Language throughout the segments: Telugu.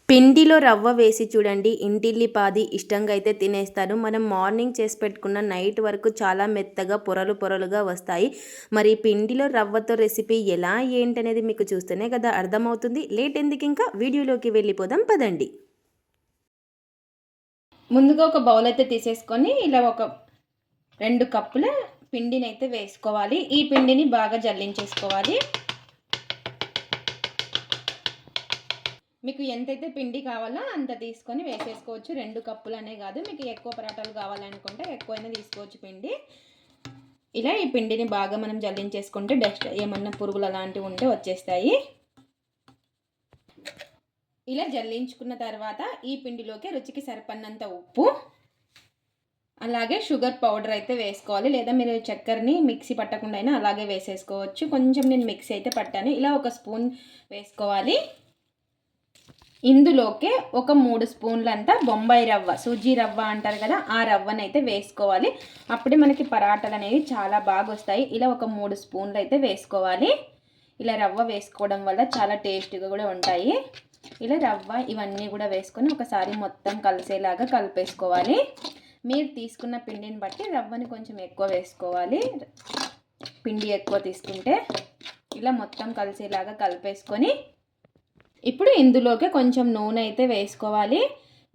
పిండిలో రవ్వ వేసి చూడండి, ఇంటిల్లిపాది ఇష్టంగా అయితే తినేస్తారు. మనం మార్నింగ్ చేసి పెట్టుకున్న నైట్ వరకు చాలా మెత్తగా పొరలు పొరలుగా వస్తాయి. మరి పిండిలో రవ్వతో రెసిపీ ఎలా ఏంటనేది మీకు చూస్తేనే కదా అర్థమవుతుంది. లేట్ ఎందుకు, ఇంకా వీడియోలోకి వెళ్ళిపోదాం పదండి. ముందుగా ఒక బౌల్ అయితే తీసేసుకొని ఇలా ఒక 2 కప్పుల పిండిని అయితే వేసుకోవాలి. ఈ పిండిని బాగా జల్లించేసుకోవాలి. మీకు ఎంతైతే పిండి కావాలో అంత తీసుకొని వేసేసుకోవచ్చు. 2 కప్పులు అనే కాదు, మీకు ఎక్కువ పరాటాలు కావాలనుకుంటే ఎక్కువైనా తీసుకోవచ్చు పిండి. ఇలా ఈ పిండిని బాగా మనం జల్లించేసుకుంటే డస్ట్ ఏమన్నా పురుగులు అలాంటివి ఉంటే వచ్చేస్తాయి. ఇలా జల్లించుకున్న తర్వాత ఈ పిండిలోకి రుచికి సరిపడినంత ఉప్పు, అలాగే షుగర్ పౌడర్ అయితే వేసుకోవాలి. లేదా మీరు చక్కెరని మిక్సీ పట్టకుండా అయినా అలాగే వేసేసుకోవచ్చు. కొంచెం నేను మిక్సీ అయితే పట్టాను. ఇలా 1 స్పూన్ వేసుకోవాలి. ఇందులోకే ఒక 3 స్పూన్లంతా బొంబాయి రవ్వ, సూజీ రవ్వ అంటారు కదా, ఆ రవ్వను అయితే వేసుకోవాలి. అప్పుడే మనకి పరాటాలు అనేవి చాలా బాగా వస్తాయి. ఇలా ఒక 3 స్పూన్లు అయితే వేసుకోవాలి. ఇలా రవ్వ వేసుకోవడం వల్ల చాలా టేస్టీగా కూడా ఉంటాయి. ఇలా రవ్వ ఇవన్నీ కూడా వేసుకొని ఒకసారి మొత్తం కలిసేలాగా కలిపేసుకోవాలి. మీరు తీసుకున్న పిండిని బట్టి రవ్వని కొంచెం ఎక్కువ వేసుకోవాలి. పిండి ఎక్కువ తీసుకుంటే ఇలా మొత్తం కలిసేలాగా కలిపేసుకొని ఇప్పుడు ఇందులోకి కొంచెం నూనె అయితే వేసుకోవాలి.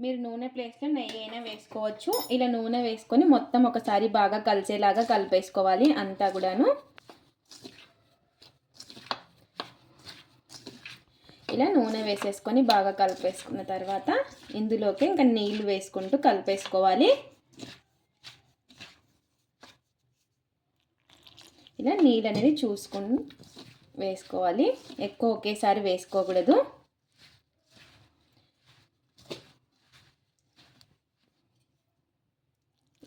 మీరు నూనె ప్లేస్లో నెయ్యి అయినా వేసుకోవచ్చు. ఇలా నూనె వేసుకొని మొత్తం ఒకసారి బాగా కలిసేలాగా కలిపేసుకోవాలి అంతా కూడాను. ఇలా నూనె వేసేసుకొని బాగా కలిపేసుకున్న తర్వాత ఇందులోకి ఇంకా నీళ్లు వేసుకుంటూ కలిపేసుకోవాలి. ఇలా నీళ్ళు అనేది చూసుకొని వేసుకోవాలి. ఎక్కువ ఒకేసారి వేసుకోకూడదు.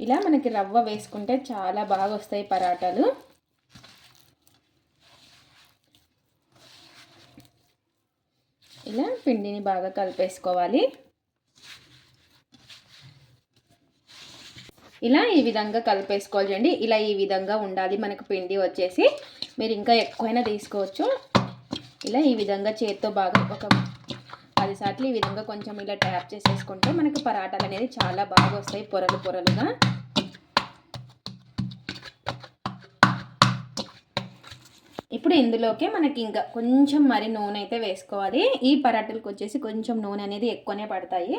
ఇలా మనకి రవ్వ వేసుకుంటే చాలా బాగా వస్తాయి పరాటాలు. ఇలా పిండిని బాగా కలిపేసుకోవాలి. ఇలా ఈ విధంగా కలిపేసుకోవాలి చూడండి. ఇలా ఈ విధంగా ఉండాలి మనకు పిండి వచ్చేసి. మీరు ఇంకా ఎక్కువైనా తీసుకోవచ్చు. ఇలా ఈ విధంగా చేత్తో బాగా ఒక 10 సార్లు ఈ విధంగా కొంచెం ఇలా ట్యాప్ చేసేసుకుంటే మనకి పరాటాలు అనేది చాలా బాగా వస్తాయి పొరలు పొరలుగా. ఇప్పుడు ఇందులోకి మనకి ఇంకా కొంచెం మరి నూనె అయితే వేసుకోవాలి. ఈ పరాటాలకు వచ్చేసి కొంచెం నూనె అనేది ఎక్కువనే పడతాయి.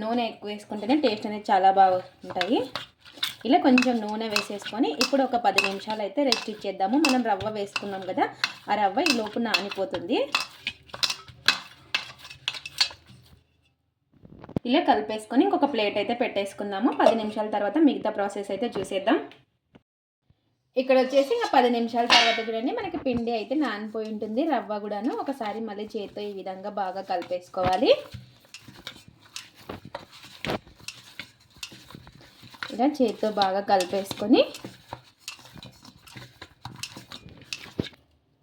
నూనె ఎక్కువ వేసుకుంటేనే టేస్ట్ అనేది చాలా బాగా ఉంటాయి. ఇలా కొంచెం నూనె వేసేసుకొని ఇప్పుడు ఒక 10 నిమిషాలు అయితే రెస్ట్ ఇచ్చేద్దాము. మనం రవ్వ వేసుకున్నాం కదా, ఆ రవ్వ ఈ లోపు నానిపోతుంది. ఇలా కలిపేసుకొని ఇంకొక ప్లేట్ అయితే పెట్టేసుకుందాము. 10 నిమిషాల తర్వాత మిగతా ప్రాసెస్ అయితే చూసేద్దాం. ఇక్కడ వచ్చేసి ఇంకా 10 నిమిషాల తర్వాత చూడండి మనకి పిండి అయితే నానిపోయి ఉంటుంది. రవ్వ కూడాను ఒకసారి మళ్ళీ చేతితో ఈ విధంగా బాగా కలిపేసుకోవాలి. ఇలా చేతితో బాగా కలిపేసుకొని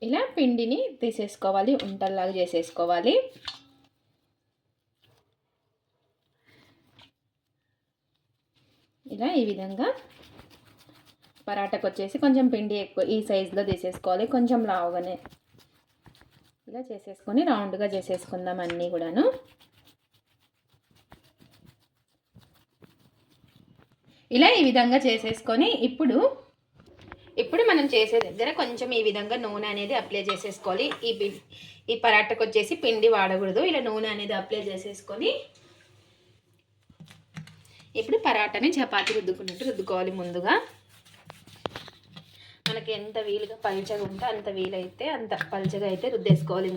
ఇలా పిండిని తీసేసుకోవాలి, ఉంటల్లాగా చేసేసుకోవాలి. ఇలా ఈ విధంగా పరాటాకు వచ్చేసి కొంచెం పిండి ఎక్కువ ఈ సైజులో తీసేసుకోవాలి, కొంచెం లావుగానే ఇలా చేసేసుకొని రౌండ్గా చేసేసుకుందాం అన్నీ కూడాను. ఇలా ఈ విధంగా చేసేసుకొని ఇప్పుడు మనం చేసే దగ్గర కొంచెం ఈ విధంగా నూనె అనేది అప్లై చేసేసుకోవాలి. ఈ పరాటాకు వచ్చేసి పిండి వాడకూడదు. ఇలా నూనె అనేది అప్లై చేసేసుకొని ఇప్పుడు పరాటాని చపాతీ రుద్దుకున్నట్టు రుద్దుకోవాలి. ముందుగా మనకి ఎంత వీలుగా పల్చగా ఉంటే అంత వీలైతే అంత పల్చగా అయితే రుద్దేసుకోవాలి.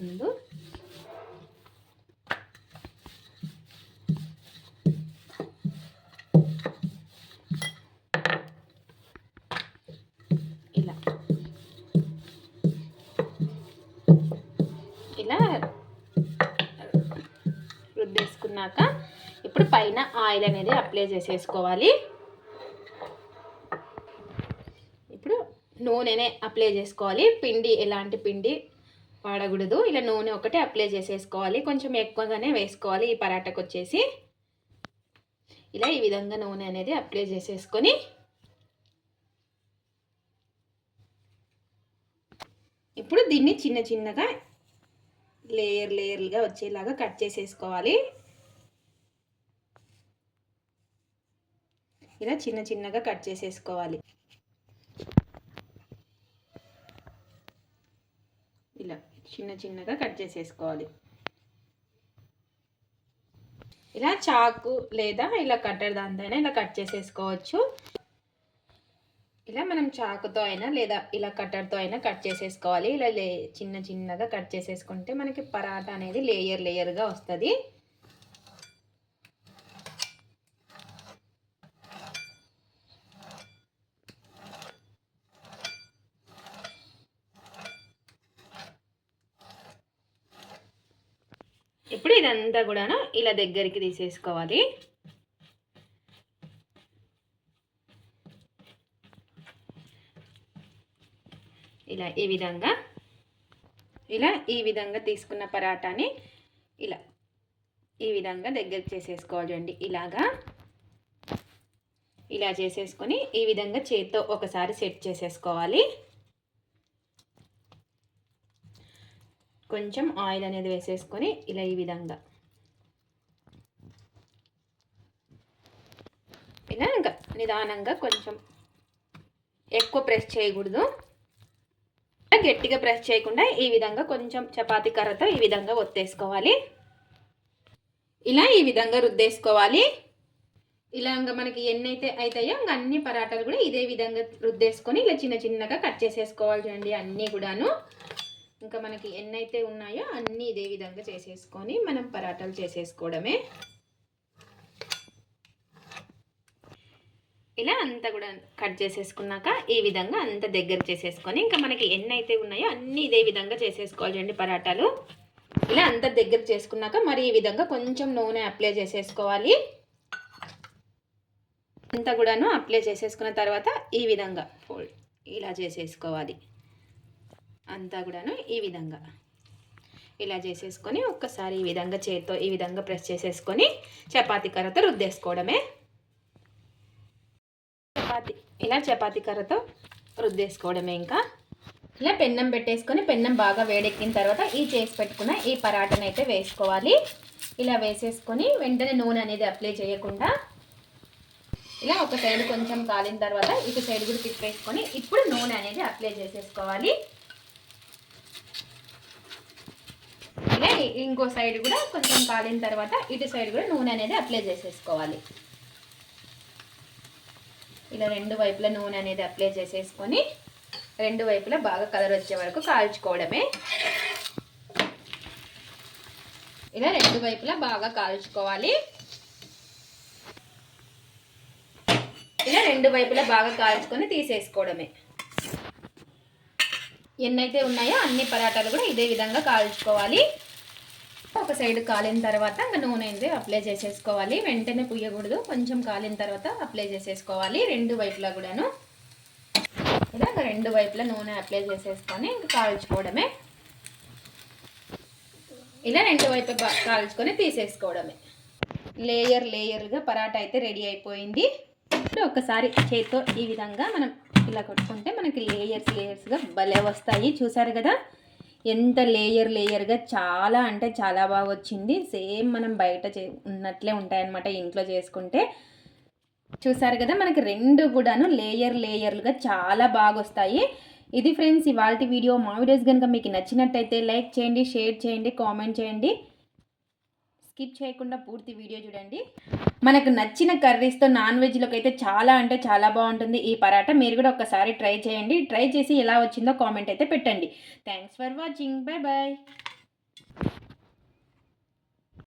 ముందు ఇలా రుద్దేసుకున్నాక ఇప్పుడు పైన ఆయిల్ అనేది అప్లై చేసేసుకోవాలి. ఇప్పుడు నూనెనే అప్లై చేసుకోవాలి. పిండి ఎలాంటి పిండి వాడకూడదు. ఇలా నూనె ఒకటి అప్లై చేసేసుకోవాలి. కొంచెం ఎక్కువగానే వేసుకోవాలి ఈ పరాటాకు వచ్చేసి. ఇలా ఈ విధంగా నూనె అనేది అప్లై చేసేసుకొని ఇప్పుడు దీన్ని చిన్న చిన్నగా లేయర్లుగా వచ్చేలాగా కట్ చేసేసుకోవాలి. ఇలా చిన్నగా కట్ చేసేసుకోవాలి. ఇలా చిన్నగా కట్ చేసేసుకోవాలి. ఇలా చాకు లేదా ఇలా కట్టర్ దాంతో ఇలా కట్ చేసేసుకోవచ్చు. ఇలా మనం చాకుతో అయినా లేదా ఇలా కట్టర్తో అయినా కట్ చేసేసుకోవాలి. ఇలా చిన్నగా కట్ చేసేసుకుంటే మనకి పరాటా అనేది లేయర్గా వస్తుంది. ఇప్పుడు ఇదంతా కూడా ఇలా దగ్గరికి తీసేసుకోవాలి. ఇలా ఈ విధంగా తీసుకున్న పరాటాని ఈ విధంగా దగ్గరికి చేసేసుకోవాలి. అండి ఇలా చేసేసుకొని ఈ విధంగా చేత్తో ఒకసారి సెట్ చేసేసుకోవాలి. కొంచెం ఆయిల్ అనేది వేసేసుకొని ఇలా ఈ విధంగా ఇలా ఇంకా నిదానంగా, కొంచెం ఎక్కువ ప్రెస్ చేయకూడదు, గట్టిగా ప్రెస్ చేయకుండా ఈ విధంగా కొంచెం చపాతీ కర్రతో ఈ విధంగా ఒత్తేసుకోవాలి. ఇలా ఈ విధంగా రుద్దేసుకోవాలి. ఇలా ఇంకా మనకి ఎన్నైతే అవుతాయో ఇంకా అన్ని పరాటాలు కూడా ఇదే విధంగా రుద్దేసుకొని ఇలా చిన్నగా కట్ చేసేసుకోవాలి. చూడండి అన్నీ కూడాను ఇంకా మనకి ఎన్నైతే ఉన్నాయో అన్నీ ఇదే విధంగా చేసేసుకొని మనం పరాటాలు చేసేసుకోవడమే. ఇలా అంతా కూడా కట్ చేసేసుకున్నాక ఈ విధంగా అంత దగ్గర చేసేసుకొని ఇంకా మనకి ఎన్నైతే ఉన్నాయో అన్నీ ఇదే విధంగా చేసేసుకోవాలి. అండి పరాటాలు ఇలా అంత దగ్గర చేసుకున్నాక మరి ఈ విధంగా కొంచెం నూనె అప్లై చేసేసుకోవాలి. అంతా కూడాను అప్లై చేసేసుకున్న తర్వాత ఈ విధంగా ఫోల్డ్ ఇలా చేసేసుకోవాలి. అంతా కూడాను ఈ విధంగా ఇలా చేసేసుకొని ఒక్కసారి ఈ విధంగా చేత్తో ఈ విధంగా ప్రెస్ చేసేసుకొని చపాతీ కర్రతో రుద్దేసుకోవడమే. చపాతీ కర్రతో రుద్దేసుకోవడమే. ఇంకా ఇలా పెన్నం పెట్టేసుకొని పెన్నం బాగా వేడెక్కిన తర్వాత ఈ చేసి పెట్టుకున్న ఈ పరాటాను అయితే వేసుకోవాలి. ఇలా వేసేసుకొని వెంటనే నూనె అనేది అప్లై చేయకుండా ఇలా ఒక సైడ్ కొంచెం కాలిన తర్వాత ఇటు సైడ్ కూడా తిప్పేసుకొని ఇప్పుడు నూనె అనేది అప్లై చేసేసుకోవాలి. ఇలా ఇంకో సైడ్ కూడా కొంచెం కాలిన తర్వాత ఇటు సైడ్ కూడా నూనె అనేది అప్లై చేసేసుకోవాలి. ఇలా రెండు వైపులా నూనె అనేది అప్లై చేసేసుకొని రెండు వైపులా బాగా కలర్ వచ్చే వరకు కాల్చుకోవడమే. ఇలా రెండు వైపులా బాగా కాల్చుకోవాలి. ఇలా రెండు వైపులా బాగా కాల్చుకొని తీసేసుకోవడమే. ఎన్నైతే ఉన్నాయో అన్ని పరాటాలు కూడా ఇదే విధంగా కాల్చుకోవాలి. ఒక సైడ్ కాలిన తర్వాత ఇంకా నూనె అనేది అప్లై చేసేసుకోవాలి. వెంటనే పుయ్యకూడదు, కొంచెం కాలిన తర్వాత అప్లై చేసేసుకోవాలి రెండు వైపులా కూడాను. ఇలా రెండు వైపులా నూనె అప్లై చేసేసుకొని ఇంకా కాల్చుకోవడమే. ఇలా రెండు వైపు కాల్చుకొని తీసేసుకోవడమే. లేయర్గా పరాటా అయితే రెడీ అయిపోయింది. ఇప్పుడు ఒకసారి చేత్తో ఈ విధంగా మనం ఇలా కొట్టుకుంటే మనకి లేయర్స్గా భలే వస్తాయి. చూసారు కదా ఎంత లేయర్గా చాలా అంటే చాలా బాగా వచ్చింది. సేమ్ మనం బయట ఉన్నట్లే ఉంటాయన్నమాట ఇంట్లో చేసుకుంటే. చూసారు కదా మనకి రెండు కూడాను లేయర్లుగా చాలా బాగా వస్తాయి. ఇది ఫ్రెండ్స్ ఇవాల్టి వీడియో. మా వీడియోస్ కనుక మీకు నచ్చినట్టయితే లైక్ చేయండి, షేర్ చేయండి, కామెంట్ చేయండి. స్కిప్ చేయకుండా పూర్తి వీడియో చూడండి. మనకు నచ్చిన కర్రీస్తో నాన్ వెజ్లోకి అయితే చాలా అంటే చాలా బాగుంటుంది ఈ పరాటా. మీరు కూడా ఒకసారి ట్రై చేయండి. ట్రై చేసి ఎలా వచ్చిందో కామెంట్ అయితే పెట్టండి. Thanks for watching. బాయ్.